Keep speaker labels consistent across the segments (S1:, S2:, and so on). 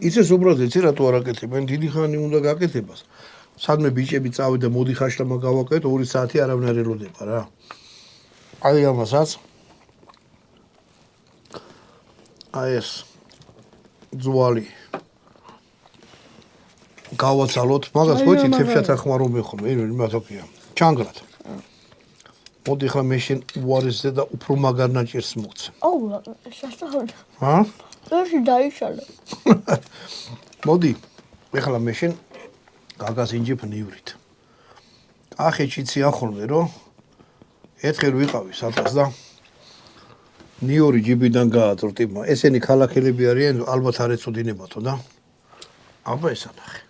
S1: იცის უბრალოდ იცი რატო არ აკეთებენ? დიდი ხანი უნდა გაკეთებას. სადმე ბიჭები წავიდა, მოდი ხაშლამა გავაკეთო, 2 საათი არავინ არ ელოდება რა. აი ამასაც აი ეს ძვალი გავაცალოთ, მაგას ხოჭი თებშათ ახმარო მეხომ, იმათოქია. ჩანგრად. მოდი ხლა მე შენ უარესზე და უფრო მაგარ ნაჭერს მოგცე.
S2: აუ, სასწაული.
S1: ჰა?
S2: წელში დაიშალა.
S1: მოდი, ეხლა მე შენ გაგას ინჯებ ნივრით. კახეთში ციან ხოლმე, რომ ერთხელ ვიყავი სადღაც და ნიორი ჯიბიდან გააძრო ტიპმა. ესენი ქალაქელები არიან, ალბათ არ ეცოდინებათო და აბა ეს ანახე.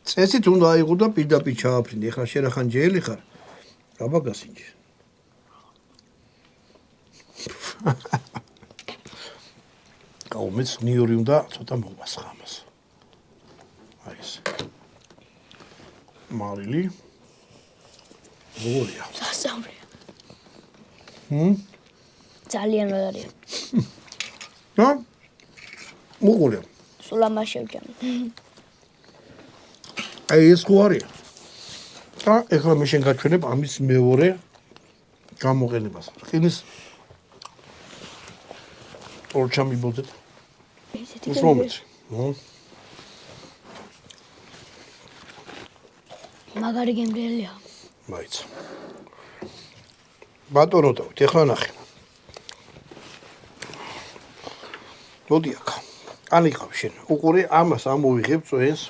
S1: წესით უნდა აიღო და პირდაპირ ჩააფრინდი. ეხლა შენ ახან ჯელი ხარ. აბა გასინჯე. გაუმეც ნიორი უნდა ცოტა მოვასხა ამას. აი ეს. მარილი. გოლია.
S2: სასწაულია. ძალიან მაგარია.
S1: და? მოგოლია.
S2: სულ ამას შევჭამ.
S1: აი ეს ხო არის. და ეხლა მე შენ გაჩვენებ ამის მეორე გამოყენებას. რკინის ორჩამი ბოდეთ. ეს მომეც.
S2: მაგარი გემრიელია.
S1: მაიც. ბატონო დავით, ეხლა ნახე. მოდი აქ. ან იყავ შენ. უყურე ამას ამოვიღებ წვენს.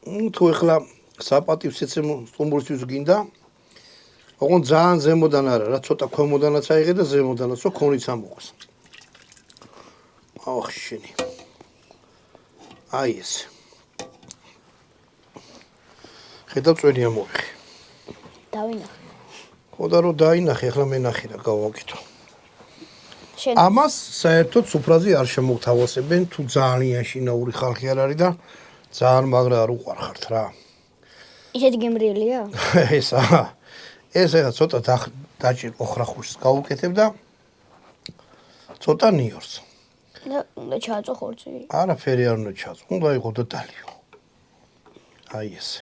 S1: თუ ეხლა საპატივცემულო სტუმრისთვის გინდა, ოღონდ ძალიან ზემოდან არა, რა ცოტა ქვემოდანაც აიღე და ზემოდანაც, რომ ქონიც ამოყოს. აუხ შენი. აი ეს. ხედავ წვენი ამოვიღე.
S2: დავინახე.
S1: ხო და რომ დაინახე, ეხლა მე ნახე რა გავაკეთო. ამას საერთოდ სუფრაზე არ შემოგთავაზებენ, თუ ძალიან შინაური ხალხი არ არის და ძალიან მაგრა არ უყარხართ რა.
S2: ისეთი გემრიელია?
S1: ეს ახლა ცოტა დაჭირ ოხრახუშს გავუკეთებ და ცოტა ნიორს.
S2: და უნდა ჩააწო ხორცი?
S1: არაფერი არ უნდა ჩააწო, უნდა იყო და დალიო. აი ესე.